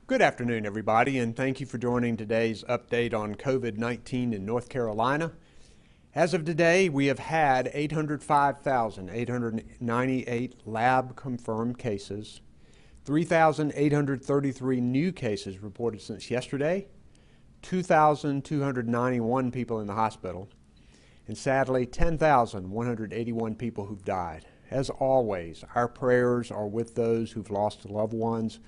Good afternoon, everybody, and thank you for joining today's update on COVID-19 in North Carolina. As of today, we have had 805,898 lab-confirmed cases, 3,833 new cases reported since yesterday, 2,291 people in the hospital, and sadly, 10,181 people who've died. As always, our prayers are with those who've lost loved ones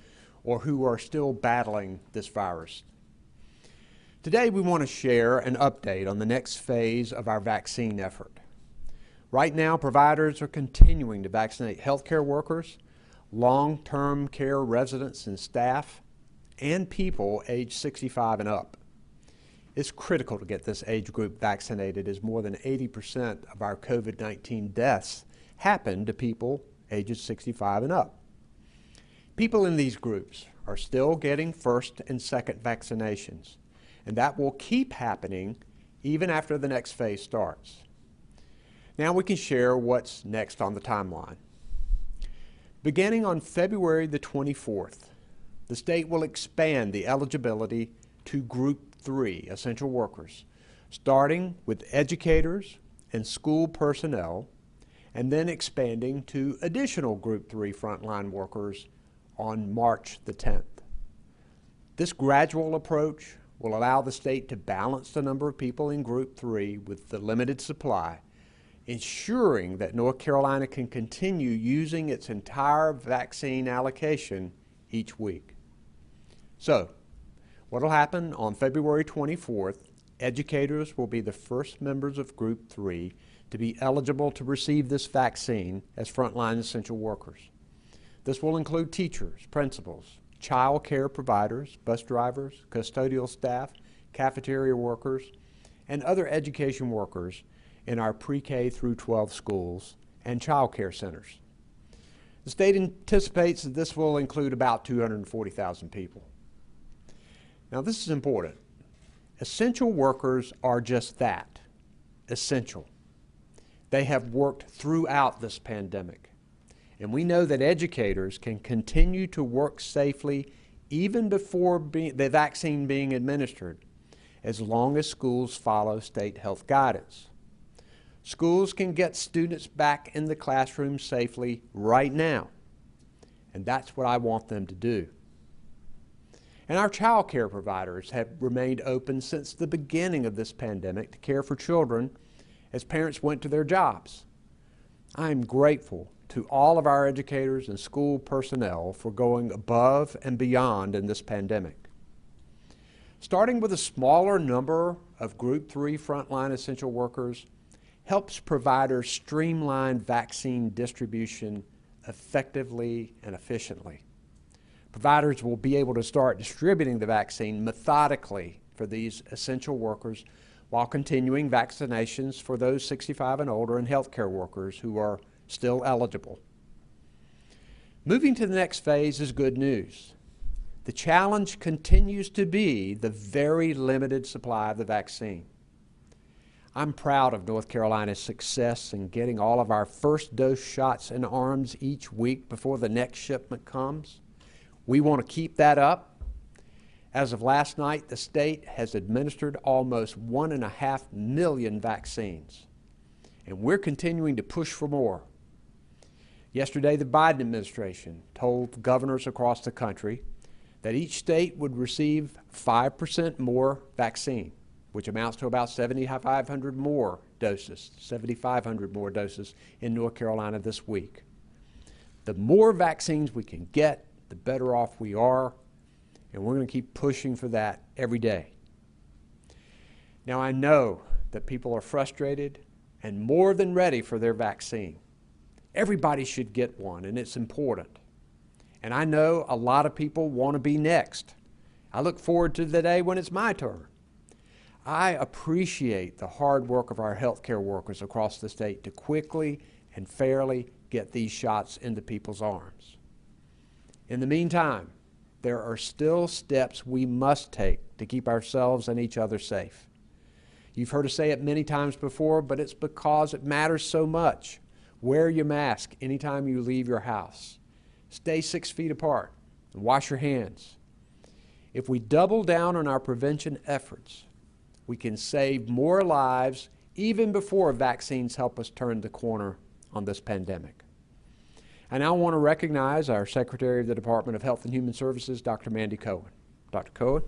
or who are still battling this virus. Today we want to share an update on the next phase of our vaccine effort. Right now, providers are continuing to vaccinate healthcare workers, long-term care residents and staff, and people aged 65 and up. It's critical to get this age group vaccinated, as more than 80% of our COVID-19 deaths happen to people ages 65 and up. People in these groups are still getting first and second vaccinations, and that will keep happening even after the next phase starts. Now we can share what's next on the timeline. Beginning on February the 24th, the state will expand the eligibility to Group 3 essential workers, starting with educators and school personnel, and then expanding to additional Group 3 frontline workers on March the 10th. This gradual approach will allow the state to balance the number of people in Group 3 with the limited supply, ensuring that North Carolina can continue using its entire vaccine allocation each week. So, what will happen on February 24th, educators will be the first members of Group 3 to be eligible to receive this vaccine as frontline essential workers. This will include teachers, principals, child care providers, bus drivers, custodial staff, cafeteria workers, and other education workers in our pre-K through 12 schools and child care centers. The state anticipates that this will include about 240,000 people. Now, this is important. Essential workers are just that, essential. They have worked throughout this pandemic. And we know that educators can continue to work safely even before the vaccine being administered, as long as schools follow state health guidance. Schools can get students back in the classroom safely right now, and that's what I want them to do. And our child care providers have remained open since the beginning of this pandemic to care for children as parents went to their jobs. I am grateful to all of our educators and school personnel for going above and beyond in this pandemic. Starting with a smaller number of Group 3 frontline essential workers helps providers streamline vaccine distribution effectively and efficiently. Providers will be able to start distributing the vaccine methodically for these essential workers while continuing vaccinations for those 65 and older and healthcare workers who are still eligible. Moving to the next phase is good news. The challenge continues to be the very limited supply of the vaccine. I'm proud of North Carolina's success in getting all of our first dose shots in arms each week before the next shipment comes. We want to keep that up. As of last night, the state has administered almost 1.5 million vaccines, and we're continuing to push for more. Yesterday, the Biden administration told governors across the country that each state would receive 5% more vaccine, which amounts to about 7,500 more doses, 7,500 more doses in North Carolina this week. The more vaccines we can get, the better off we are, and we're going to keep pushing for that every day. Now, I know that people are frustrated and more than ready for their vaccine. Everybody should get one, and it's important. And I know a lot of people want to be next. I look forward to the day when it's my turn. I appreciate the hard work of our healthcare workers across the state to quickly and fairly get these shots into people's arms. In the meantime, there are still steps we must take to keep ourselves and each other safe. You've heard us say it many times before, but it's because it matters so much. Wear your mask anytime you leave your house. Stay 6 feet apart and wash your hands. If we double down on our prevention efforts, we can save more lives even before vaccines help us turn the corner on this pandemic. And I want to recognize our Secretary of the Department of Health and Human Services, Dr. Mandy Cohen. Dr. Cohen.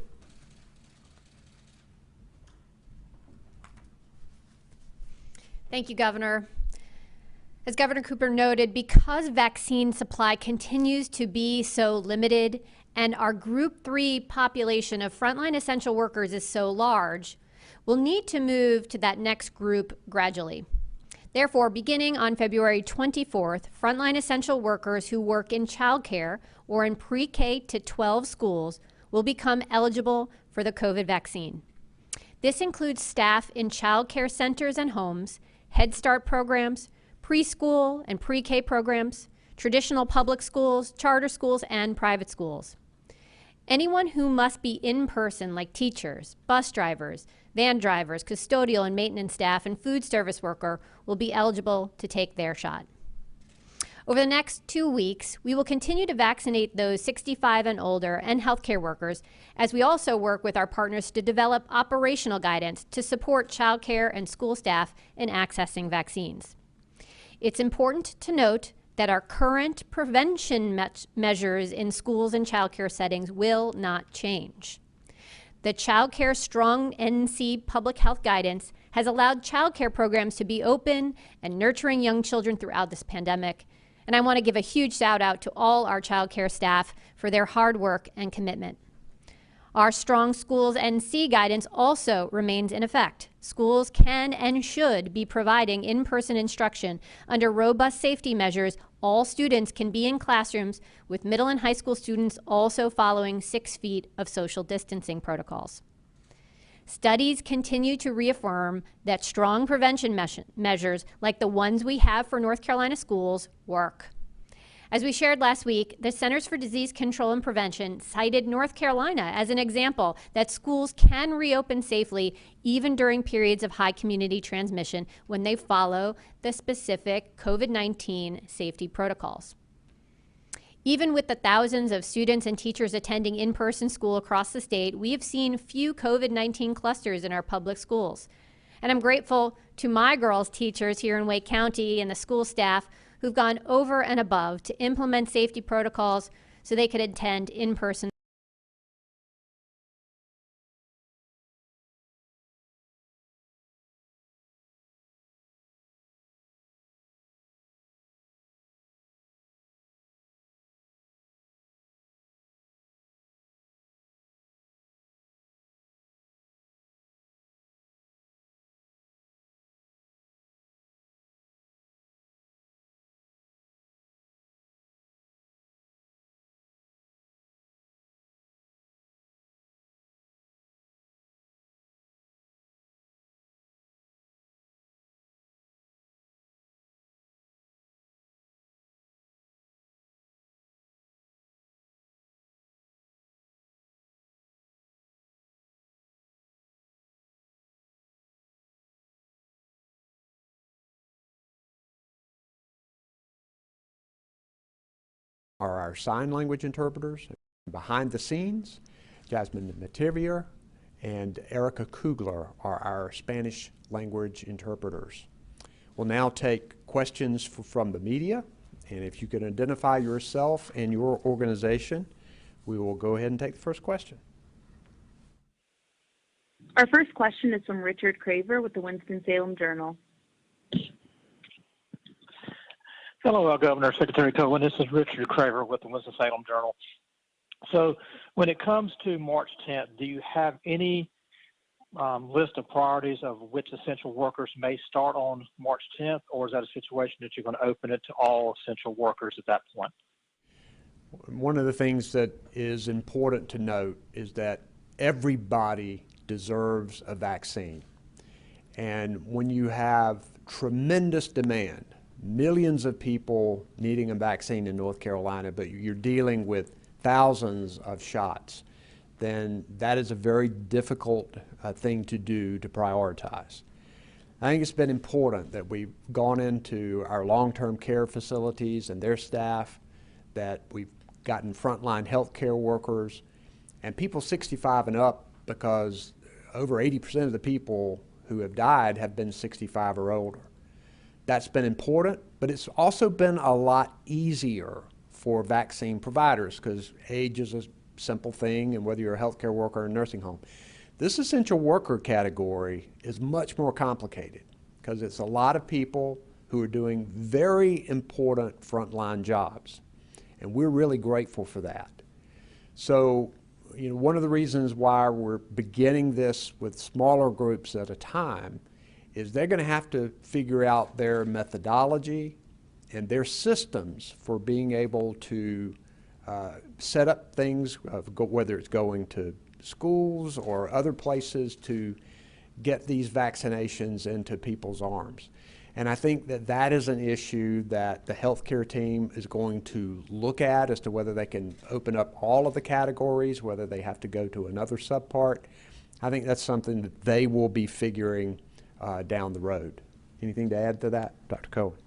Thank you, Governor. As Governor Cooper noted, because vaccine supply continues to be so limited and our Group 3 population of frontline essential workers is so large, we'll need to move to that next group gradually. Therefore, beginning on February 24th, frontline essential workers who work in childcare or in pre-K to 12 schools will become eligible for the COVID vaccine. This includes staff in childcare centers and homes, Head Start programs, preschool and pre-K programs, traditional public schools, charter schools, and private schools. Anyone who must be in person, like teachers, bus drivers, van drivers, custodial and maintenance staff, and food service worker, will be eligible to take their shot. Over the next 2 weeks, we will continue to vaccinate those 65 and older and healthcare workers, as we also work with our partners to develop operational guidance to support childcare and school staff in accessing vaccines. It's important to note that our current prevention measures in schools and childcare settings will not change. The Child Care Strong NC public health guidance has allowed child care programs to be open and nurturing young children throughout this pandemic. And I want to give a huge shout out to all our child care staff for their hard work and commitment. Our Strong Schools NC guidance also remains in effect. Schools can and should be providing in-person instruction under robust safety measures. All students can be in classrooms, with middle and high school students also following 6 feet of social distancing protocols. Studies continue to reaffirm that strong prevention measures like the ones we have for North Carolina schools work. As we shared last week, the Centers for Disease Control and Prevention cited North Carolina as an example that schools can reopen safely even during periods of high community transmission when they follow the specific COVID-19 safety protocols. Even with the thousands of students and teachers attending in-person school across the state, we have seen few COVID-19 clusters in our public schools. And I'm grateful to my girls' teachers here in Wake County and the school staff who've gone over and above to implement safety protocols so they could attend in-person. Are our sign language interpreters. Behind the scenes, Jasmine Mativier and Erica Kugler are our Spanish language interpreters. We'll now take questions from the media, and if you can identify yourself and your organization, we will go ahead and take the first question. Our first question is from Richard Craver with the Winston-Salem Journal. Hello, Governor, Secretary Cohen. This is Richard Craver with the Winston-Salem Journal. So when it comes to March 10th, do you have any list of priorities of which essential workers may start on March 10th, or is that a situation that you're going to open it to all essential workers at that point? One of the things that is important to note is that everybody deserves a vaccine. And when you have tremendous demand, millions of people needing a vaccine in North Carolina, but you're dealing with thousands of shots, then that is a very difficult thing to do to prioritize. I think it's been important that we've gone into our long-term care facilities and their staff, that we've gotten frontline healthcare workers, and people 65 and up, because over 80% of the people who have died have been 65 or older. That's been important, but it's also been a lot easier for vaccine providers because age is a simple thing, and whether you're a healthcare worker or a nursing home. This essential worker category is much more complicated because it's a lot of people who are doing very important frontline jobs, and we're really grateful for that. So, one of the reasons why we're beginning this with smaller groups at a time is they're going to have to figure out their methodology and their systems for being able to set up things, whether it's going to schools or other places to get these vaccinations into people's arms. And I think that that is an issue that the healthcare team is going to look at as to whether they can open up all of the categories, whether they have to go to another subpart. I think that's something that they will be figuring down the road. Anything to add to that, Dr. Cohen?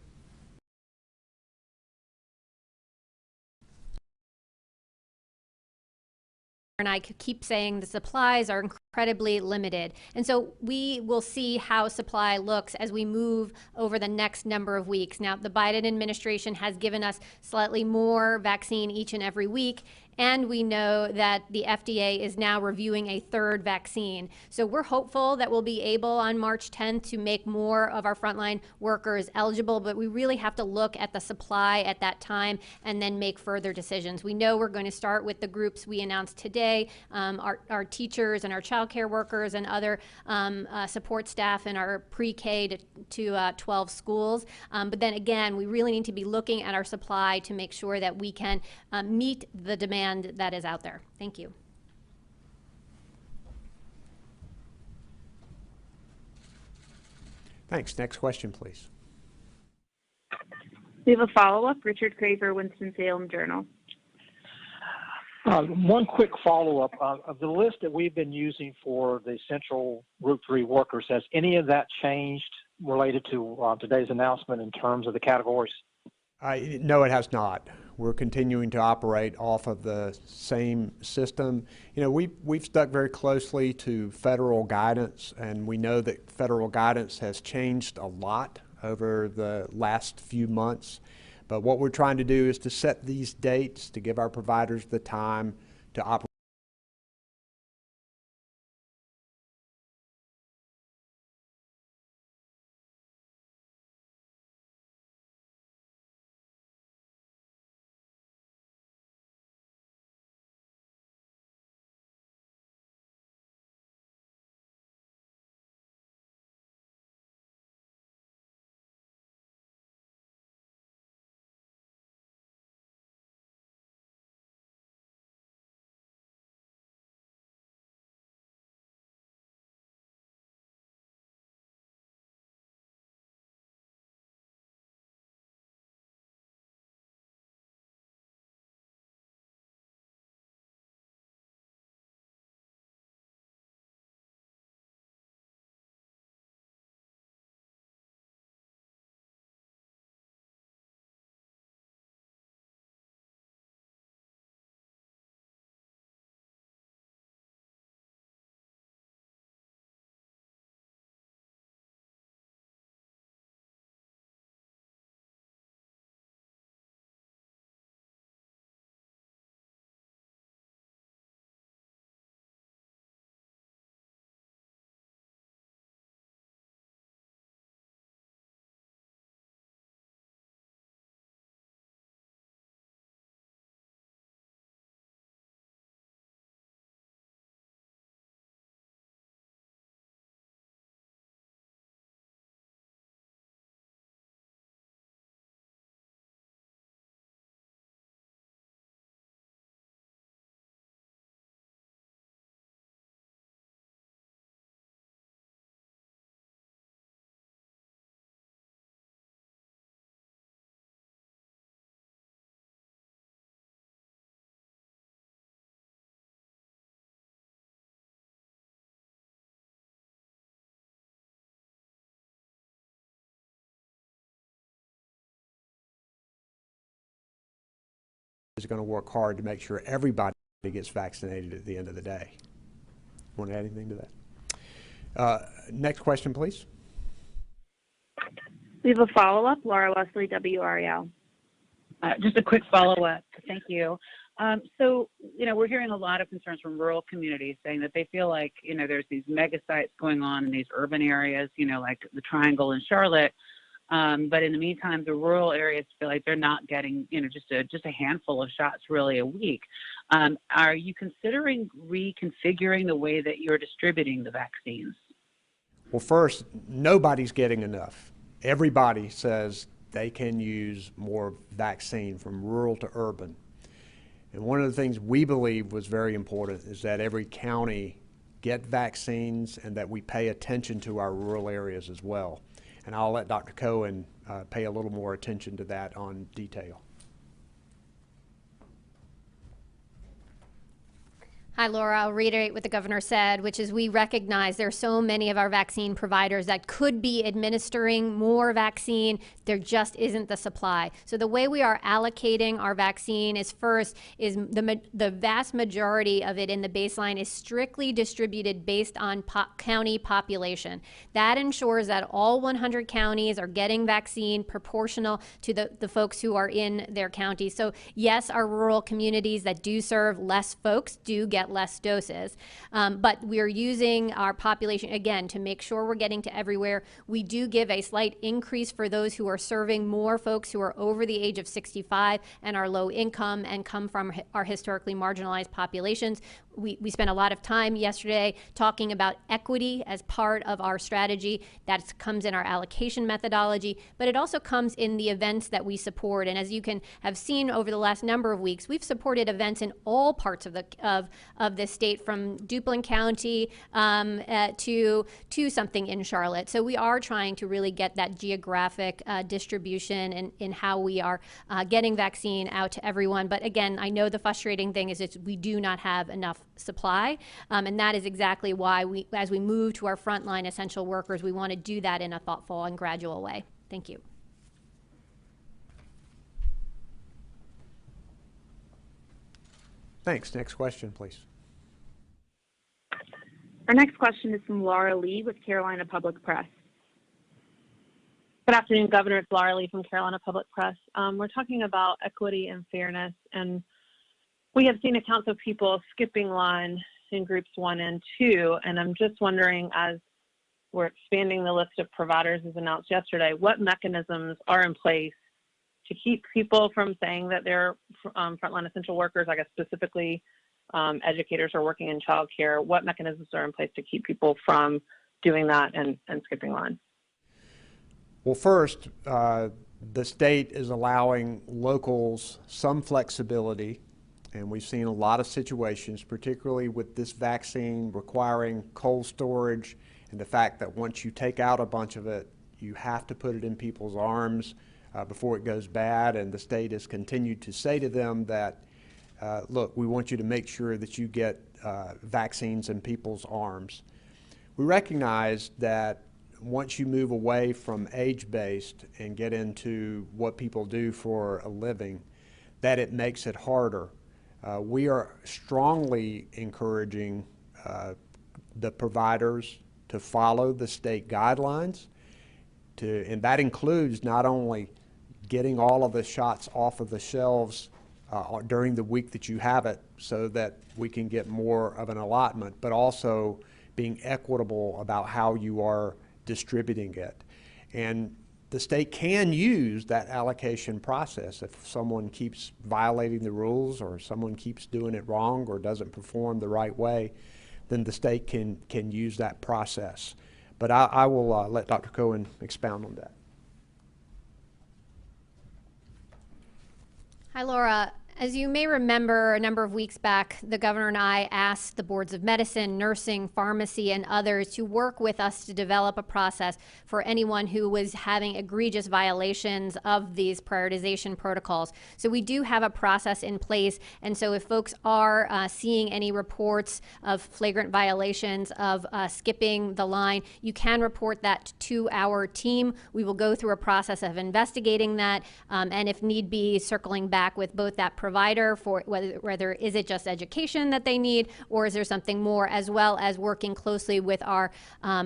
And I could keep saying the supplies are incredibly limited. And so we will see how supply looks as we move over the next number of weeks. Now, the Biden administration has given us slightly more vaccine each and every week. And we know that the FDA is now reviewing a third vaccine. So we're hopeful that we'll be able on March 10th to make more of our frontline workers eligible, but we really have to look at the supply at that time and then make further decisions. We know we're going to start with the groups we announced today, our teachers and our child care workers and other support staff in our pre-K to 12 schools. But then again, we really need to be looking at our supply to make sure that we can meet the demand that is out there. Thank you. Thanks. Next question, please. We have a follow-up. Richard Craver, Winston-Salem Journal. One quick follow-up. Of the list that we've been using for the essential Group 3 workers, has any of that changed related to today's announcement in terms of the categories? No, it has not. We're continuing to operate off of the same system. We've stuck very closely to federal guidance, and we know that federal guidance has changed a lot over the last few months. But what we're trying to do is to set these dates to give our providers the time to operate. Is going to work hard to make sure everybody gets vaccinated at the end of the day. Want to add anything to that? Next question, please. We have a follow-up. Laura Wesley, WREL. Just a quick follow-up. Thank you. So, we're hearing a lot of concerns from rural communities saying that they feel like, there's these mega sites going on in these urban areas, like the Triangle in Charlotte. But in the meantime, the rural areas feel like they're not getting, just a handful of shots really a week. Are you considering reconfiguring the way that you're distributing the vaccines? Well, first, nobody's getting enough. Everybody says they can use more vaccine from rural to urban. And one of the things we believe was very important is that every county get vaccines and that we pay attention to our rural areas as well. And I'll let Dr. Cohen pay a little more attention to that on detail. Hi, Laura. I'll reiterate what the governor said, which is we recognize there are so many of our vaccine providers that could be administering more vaccine. There just isn't the supply. So the way we are allocating our vaccine is the vast majority of it in the baseline is strictly distributed based on county population. That ensures that all 100 counties are getting vaccine proportional to the folks who are in their county. So yes, our rural communities that do serve less folks do get less doses. But we are using our population, again, to make sure we're getting to everywhere. We do give a slight increase for those who are serving more folks who are over the age of 65 and are low income and come from our historically marginalized populations. We spent a lot of time yesterday talking about equity as part of our strategy. That comes in our allocation methodology, but it also comes in the events that we support. And as you can have seen over the last number of weeks, we've supported events in all parts of the state, from Duplin County to something in Charlotte. So we are trying to really get that geographic distribution in how we are getting vaccine out to everyone. But again, I know the frustrating thing is we do not have enough supply, and that is exactly why as we move to our frontline essential workers, we want to do that in a thoughtful and gradual way. Thank you. Thanks. Next question, please. Our next question is from Laura Lee with Carolina Public Press. Good afternoon, Governor. It's Laura Lee from Carolina Public Press. We're talking about equity and fairness, and we have seen accounts of people skipping line in groups 1 and 2, and I'm just wondering, as we're expanding the list of providers as announced yesterday, what mechanisms are in place to keep people from saying that they're frontline essential workers, I guess specifically educators or working in childcare? What mechanisms are in place to keep people from doing that and skipping line? Well, first, the state is allowing locals some flexibility, and we've seen a lot of situations, particularly with this vaccine requiring cold storage and the fact that once you take out a bunch of it, you have to put it in people's arms before it goes bad. And the state has continued to say to them that, look, we want you to make sure that you get vaccines in people's arms. We recognize that once you move away from age-based and get into what people do for a living, that it makes it harder. We are strongly encouraging the providers to follow the state guidelines, and that includes not only getting all of the shots off of the shelves during the week that you have it so that we can get more of an allotment, but also being equitable about how you are distributing it. And the state can use that allocation process. If someone keeps violating the rules or someone keeps doing it wrong or doesn't perform the right way, then the state can use that process. But I will let Dr. Cohen expound on that. Hi, Laura. As you may remember, a number of weeks back, the governor and I asked the boards of medicine, nursing, pharmacy, and others to work with us to develop a process for anyone who was having egregious violations of these prioritization protocols. So we do have a process in place, and so if folks are seeing any reports of flagrant violations of skipping the line, you can report that to our team. We will go through a process of investigating that, and if need be, circling back with both that provider provider for whether is it just education that they need, or is there something more, as well as working closely with our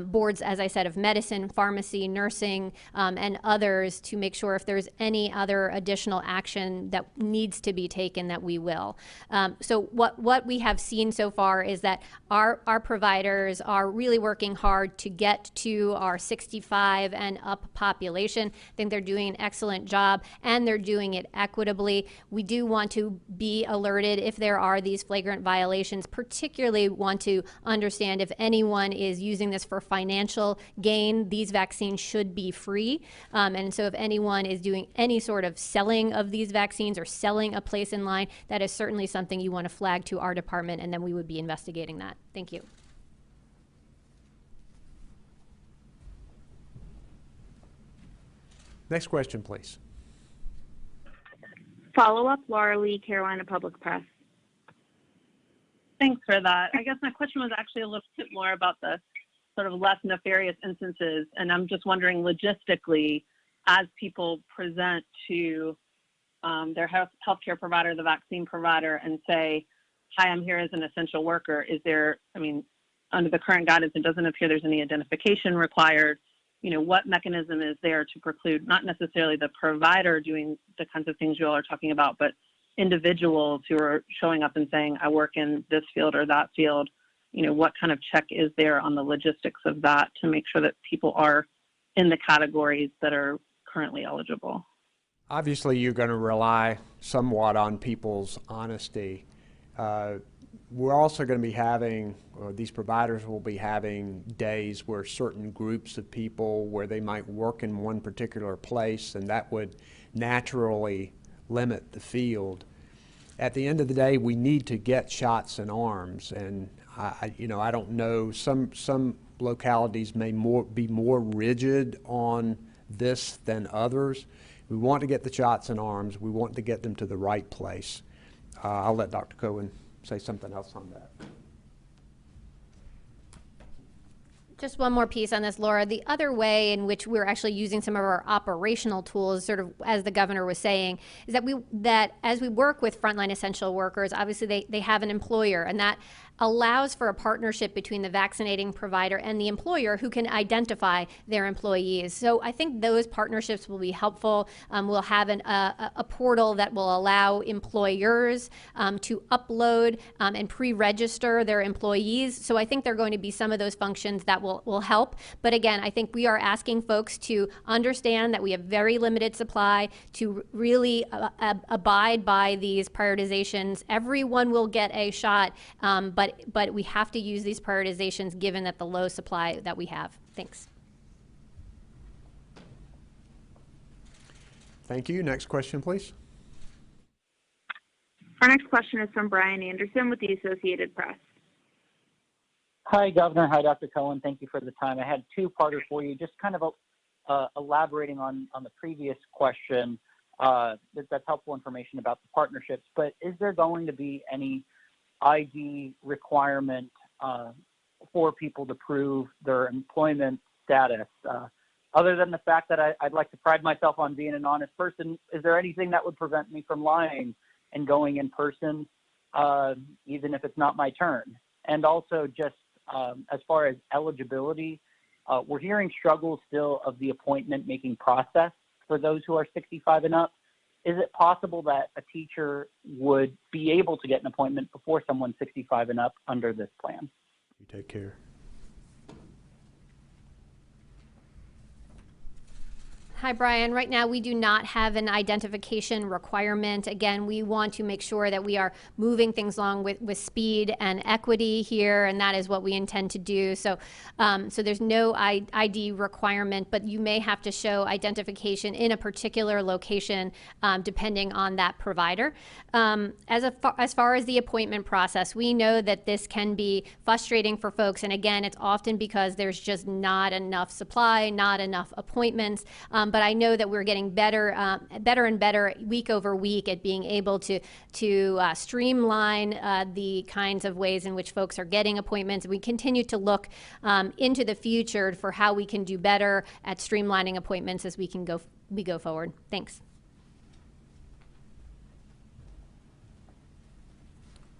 boards, as I said, of medicine, pharmacy, nursing, and others to make sure if there's any other additional action that needs to be taken, that we will. So what we have seen so far is that our providers are really working hard to get to our 65 and up population. I think they're doing an excellent job, and they're doing it equitably. We do want to be alerted if there are these flagrant violations, particularly want to understand if anyone is using this for financial gain. These vaccines should be free. And so if anyone is doing any sort of selling of these vaccines or selling a place in line, that is certainly something you want to flag to our department, and then we would be investigating that. Thank you. Next question, please. Follow-up, Laura Lee, Carolina Public Press. Thanks for that. I guess my question was actually a little bit more about the sort of less nefarious instances, and I'm just wondering logistically, as people present to their healthcare provider, the vaccine provider, and say, hi, I'm here as an essential worker, is there, I mean, under the current guidance, it doesn't appear there's any identification required. You know, what mechanism is there to preclude not necessarily the provider doing the kinds of things you all are talking about, but individuals who are showing up and saying, I work in this field or that field? You know, what kind of check is there on the logistics of that to make sure that people are in the categories that are currently eligible? Obviously, you're going to rely somewhat on people's honesty. We're also going to be having, or these providers will be having days where certain groups of people, where they might work in one particular place, and that would naturally limit the field. At the end of the day, we need to get shots in arms, and I don't know, some localities may be more rigid on this than others. We want to get the shots in arms. We want to get them to the right place. I'll let Dr. Cohen say something else on that. Just one more piece on this, Laura. The other way in which we're actually using some of our operational tools, sort of as the governor was saying, is that as we work with frontline essential workers, obviously they have an employer, and that allows for a partnership between the vaccinating provider and the employer who can identify their employees. So I think those partnerships will be helpful. We'll have a portal that will allow employers to upload and pre-register their employees. So I think there are going to be some of those functions that will help. But again, I think we are asking folks to understand that we have very limited supply, to really abide by these prioritizations. Everyone will get a shot, but we have to use these prioritizations given that the low supply that we have. Thanks. Thank you. Next question, please. Our next question is from Brian Anderson with the Associated Press. Hi, Governor. Hi, Dr. Cohen. Thank you for the time. I had two-parter for you, just kind of elaborating on the previous question. That's helpful information about the partnerships, but is there going to be any ID requirement for people to prove their employment status? Other than the fact that I'd like to pride myself on being an honest person, is there anything that would prevent me from lying and going in person, even if it's not my turn? And also just as far as eligibility, we're hearing struggles still of the appointment making process for those who are 65 and up. Is it possible that a teacher would be able to get an appointment before someone 65 and up under this plan? You take care. Hi, Brian. Right now, we do not have an identification requirement. Again, we want to make sure that we are moving things along with speed and equity here, and that is what we intend to do. So there's no ID requirement, but you may have to show identification in a particular location depending on that provider. As far as the appointment process, we know that this can be frustrating for folks, and again, it's often because there's just not enough supply, not enough appointments. But I know that we're getting better and better week over week at being able to streamline the kinds of ways in which folks are getting appointments. We continue to look into the future for how we can do better at streamlining appointments as we go forward. Thanks.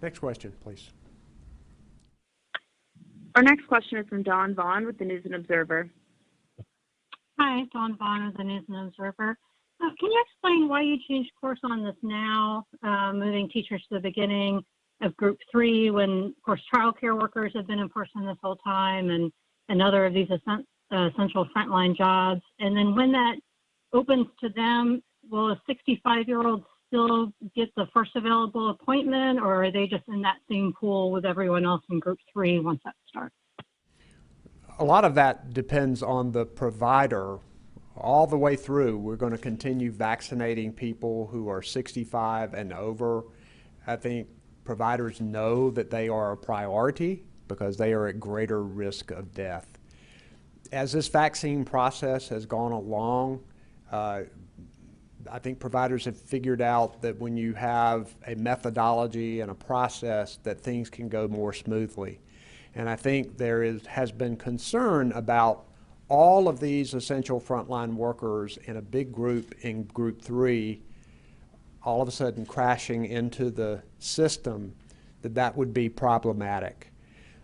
Next question, please. Our next question is from Dawn Vaughn with the News and Observer. Hi, Dawn Vaughn with the News and Observer. Can you explain why you changed course on this now, moving teachers to the beginning of Group 3 when, of course, child care workers have been in person this whole time and other of these essential frontline jobs? And then when that opens to them, will a 65-year-old still get the first available appointment, or are they just in that same pool with everyone else in Group 3 once that starts? A lot of that depends on the provider. All the way through, we're going to continue vaccinating people who are 65 and over. I think providers know that they are a priority because they are at greater risk of death. As this vaccine process has gone along, I think providers have figured out that when you have a methodology and a process, that things can go more smoothly. And I think there has been concern about all of these essential frontline workers in a big group in Group 3 all of a sudden crashing into the system, that would be problematic.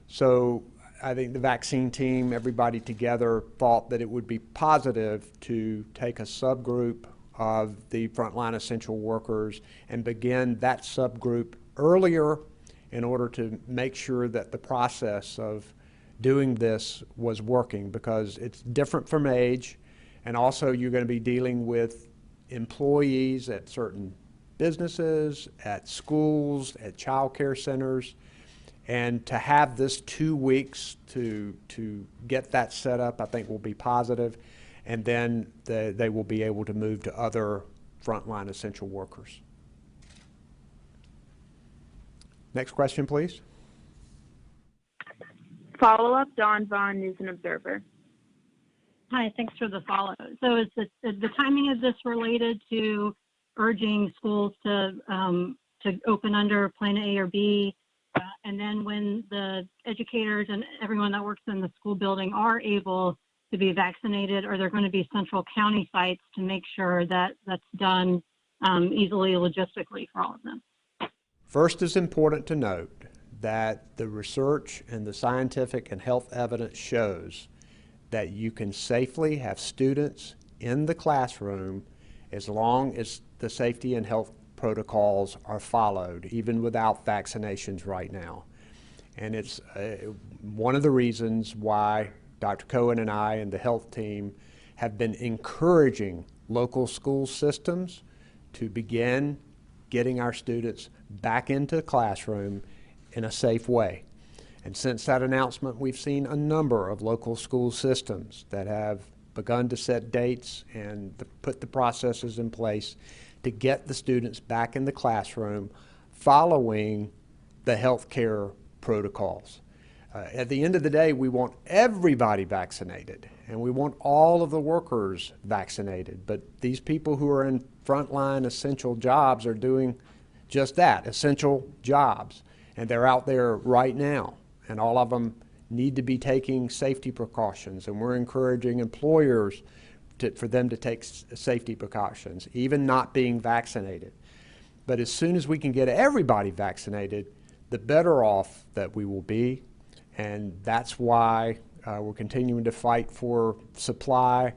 So I think the vaccine team, everybody together, thought that it would be positive to take a subgroup of the frontline essential workers and begin that subgroup earlier in order to make sure that the process of doing this was working, because it's different from age, and also you're going to be dealing with employees at certain businesses, at schools, at child care centers, and to have this 2 weeks to get that set up, I think will be positive, and then they will be able to move to other frontline essential workers. Next question, please. Follow-up, Dawn Vaughn, News and Observer. Hi, thanks for the follow. So is the timing of this related to urging schools to open under Plan A or B? And then when the educators and everyone that works in the school building are able to be vaccinated, are there going to be central county sites to make sure that that's done easily logistically for all of them? First, it's important to note that the research and the scientific and health evidence shows that you can safely have students in the classroom as long as the safety and health protocols are followed, even without vaccinations right now. And it's one of the reasons why Dr. Cohen and I and the health team have been encouraging local school systems to begin getting our students back into the classroom in a safe way. And since that announcement, we've seen a number of local school systems that have begun to set dates and put the processes in place to get the students back in the classroom following the healthcare protocols. At the end of the day, we want everybody vaccinated, and we want all of the workers vaccinated. But these people who are in frontline essential jobs are doing just that, essential jobs. And they're out there right now, and all of them need to be taking safety precautions. And we're encouraging employers for them to take safety precautions, even not being vaccinated. But as soon as we can get everybody vaccinated, the better off that we will be. And that's why we're continuing to fight for supply,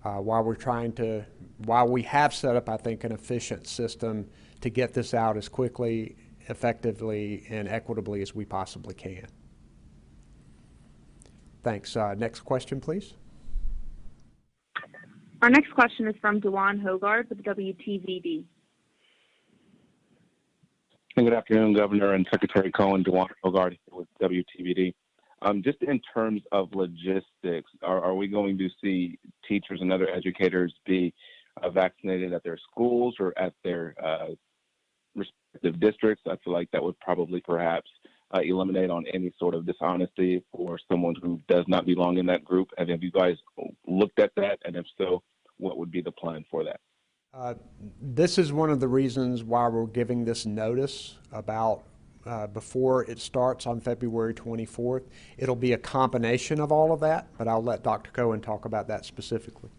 while we have set up, I think, an efficient system to get this out as quickly, effectively, and equitably as we possibly can. Thanks. Next question, please. Our next question is from Dewan Hogard with WTVD. Good afternoon, Governor and Secretary Cohen. Dewan Hogard with WTVD. Just in terms of logistics, are we going to see teachers and other educators be vaccinated at their schools or at their respective districts? I feel like that would probably perhaps eliminate on any sort of dishonesty for someone who does not belong in that group. And have you guys looked at that? And if so, what would be the plan for that? This is one of the reasons why we're giving this notice about before it starts on February 24th. It'll be a combination of all of that, but I'll let Dr. Cohen talk about that specifically.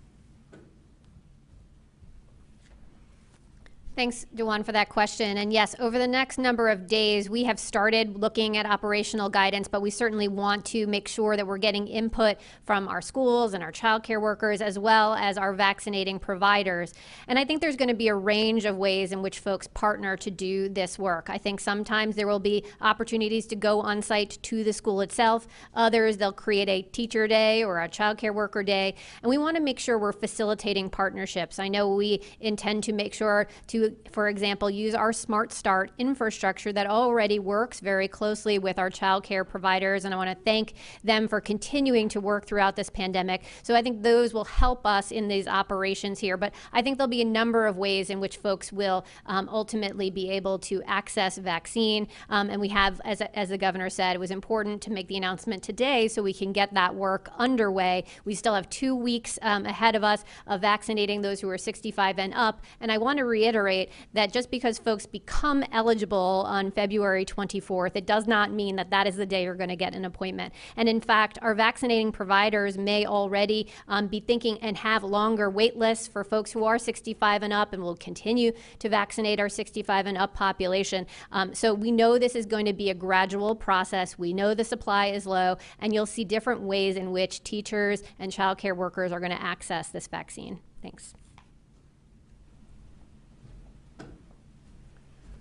Thanks, Dewan, for that question. And yes, over the next number of days, we have started looking at operational guidance, but we certainly want to make sure that we're getting input from our schools and our child care workers, as well as our vaccinating providers. And I think there's going to be a range of ways in which folks partner to do this work. I think sometimes there will be opportunities to go on site to the school itself. Others, they'll create a teacher day or a child care worker day. And we want to make sure we're facilitating partnerships. I know we intend to make sure to, for example, use our Smart Start infrastructure that already works very closely with our child care providers, and I want to thank them for continuing to work throughout this pandemic. So I think those will help us in these operations here, but I think there'll be a number of ways in which folks will ultimately be able to access vaccine, and we have, as the governor said, it was important to make the announcement today so we can get that work underway. We still have 2 weeks ahead of us of vaccinating those who are 65 and up, and I want to reiterate that just because folks become eligible on February 24th, it does not mean that that is the day you're going to get an appointment. And in fact, our vaccinating providers may already be thinking and have longer wait lists for folks who are 65 and up, and will continue to vaccinate our 65 and up population. So we know this is going to be a gradual process. We know the supply is low, and you'll see different ways in which teachers and child care workers are going to access this vaccine. Thanks.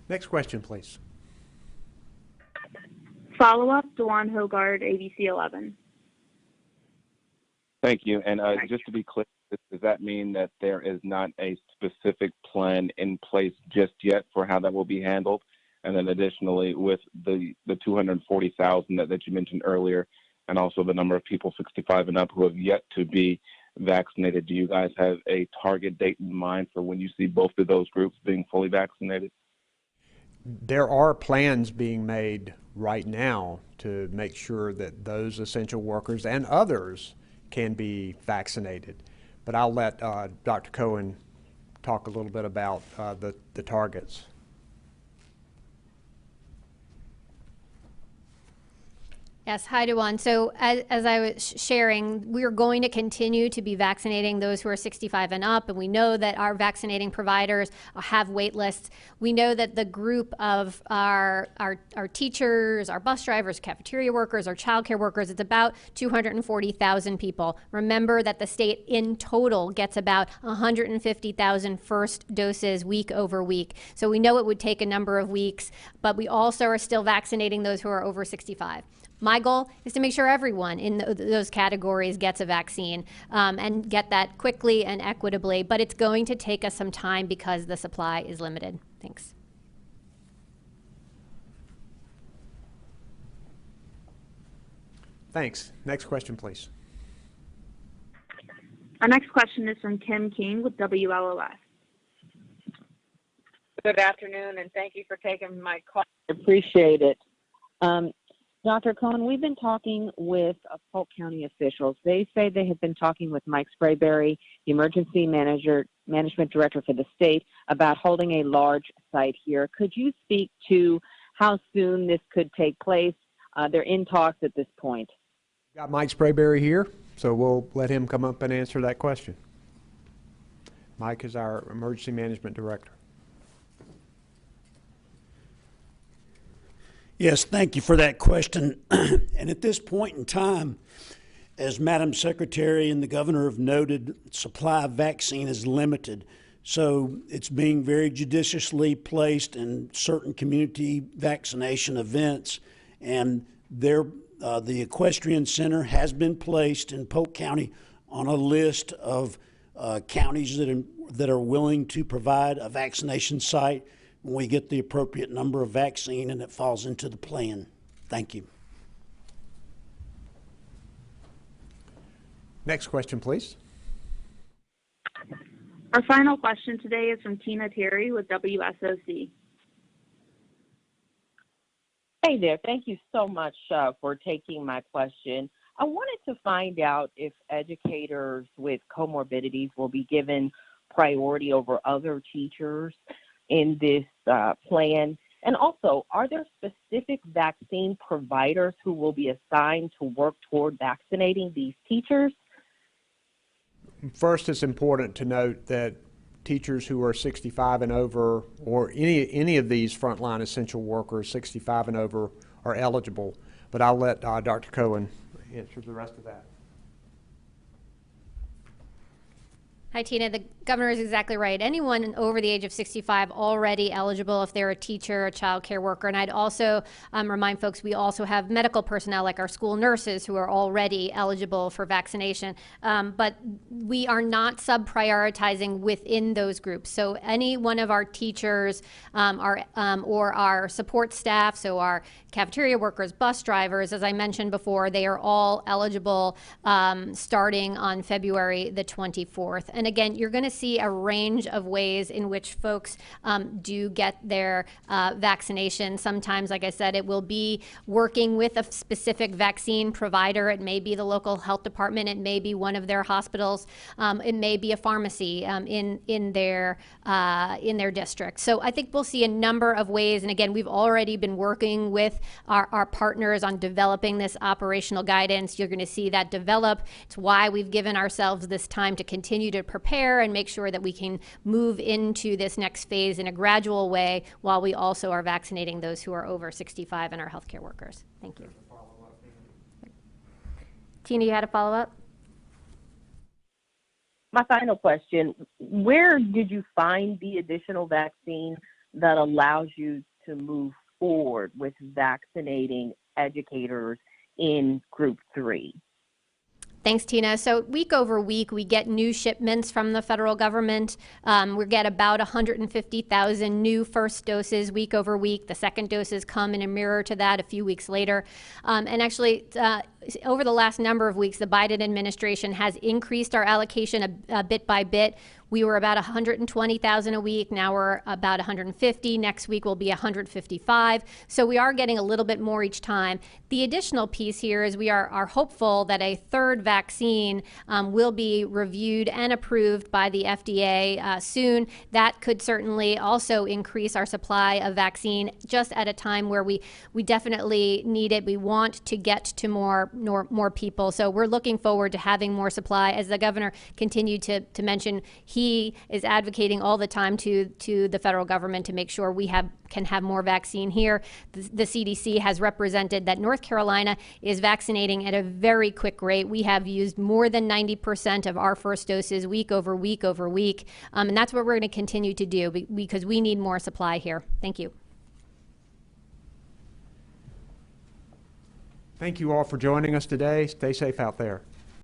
Next question, please. Follow-up, Dewan Hogard, ABC 11. Thank you. And just to be clear, does that mean that there is not a specific plan in place just yet for how that will be handled? And then additionally, with the 240,000 that you mentioned earlier, and also the number of people 65 and up who have yet to be vaccinated, do you guys have a target date in mind for when you see both of those groups being fully vaccinated? There are plans being made right now to make sure that those essential workers and others can be vaccinated. But I'll let Dr. Cohen talk a little bit about the targets. Yes, hi, Dewan. So as I was sharing, we are going to continue to be vaccinating those who are 65 and up, and we know that our vaccinating providers have wait lists. We know that the group of our teachers, our bus drivers, cafeteria workers, our childcare workers, it's about 240,000 people. Remember that the state in total gets about 150,000 first doses week over week. So we know it would take a number of weeks, but we also are still vaccinating those who are over 65. My goal is to make sure everyone in those categories gets a vaccine and get that quickly and equitably, but it's going to take us some time because the supply is limited. Thanks. Thanks. Next question, please. Our next question is from Kim King with WLOS. Good afternoon, and thank you for taking my call. I appreciate it. Dr. Cohen, we've been talking with Polk County officials. They say they have been talking with Mike Sprayberry, the emergency management director for the state, about holding a large site here. Could you speak to how soon this could take place? They're in talks at this point. We've got Mike Sprayberry here, so we'll let him come up and answer that question. Mike is our emergency management director. Yes, thank you for that question. And at this point in time, as Madam Secretary and the Governor have noted, supply of vaccine is limited. So it's being very judiciously placed in certain community vaccination events. And the Equestrian Center has been placed in Polk County on a list of counties that are willing to provide a vaccination site when we get the appropriate number of vaccine and it falls into the plan. Thank you. Next question, please. Our final question today is from Tina Terry with WSOC. Hey there. Thank you so much for taking my question. I wanted to find out if educators with comorbidities will be given priority over other teachers in this plan. And also, are there specific vaccine providers who will be assigned to work toward vaccinating these teachers? First, it's important to note that teachers who are 65 and over, or any of these frontline essential workers 65 and over are eligible. But I'll let Dr. Cohen answer the rest of that. Hi, Tina. The governor is exactly right. Anyone over the age of 65 already eligible if they're a teacher, a child care worker. And I'd also remind folks we also have medical personnel like our school nurses who are already eligible for vaccination. But we are not sub-prioritizing within those groups. So any one of our teachers or our support staff, so our cafeteria workers, bus drivers, as I mentioned before, they are all eligible starting on February the 24th. And again, you're going to see a range of ways in which folks do get their vaccination. Sometimes, like I said, it will be working with a specific vaccine provider. It may be the local health department. It may be one of their hospitals. It may be a pharmacy in their district. So I think we'll see a number of ways. And again, we've already been working with our partners on developing this operational guidance. You're going to see that develop. It's why we've given ourselves this time to continue to prepare and make sure that we can move into this next phase in a gradual way while we also are vaccinating those who are over 65 and our healthcare workers. Thank you. Tina, you had a follow-up? My final question, where did you find the additional vaccine that allows you to move forward with vaccinating educators in group 3? Thanks, Tina. So week over week, we get new shipments from the federal government. We get about 150,000 new first doses week over week. The second doses come in a mirror to that a few weeks later. And actually, over the last number of weeks, the Biden administration has increased our allocation a bit by bit. We were about 120,000 a week. Now we're about 150. Next week will be 155. So we are getting a little bit more each time. The additional piece here is we are hopeful that a third vaccine will be reviewed and approved by the FDA soon. That could certainly also increase our supply of vaccine just at a time where we definitely need it. We want to get to more people. So we're looking forward to having more supply. As the governor continued to mention, he is advocating all the time to the federal government to make sure we can have more vaccine here. The CDC has represented that North Carolina is vaccinating at a very quick rate. We have used more than 90% of our first doses week over week over week. And that's what we're going to continue to do because we need more supply here. Thank you. Thank you all for joining us today. Stay safe out there.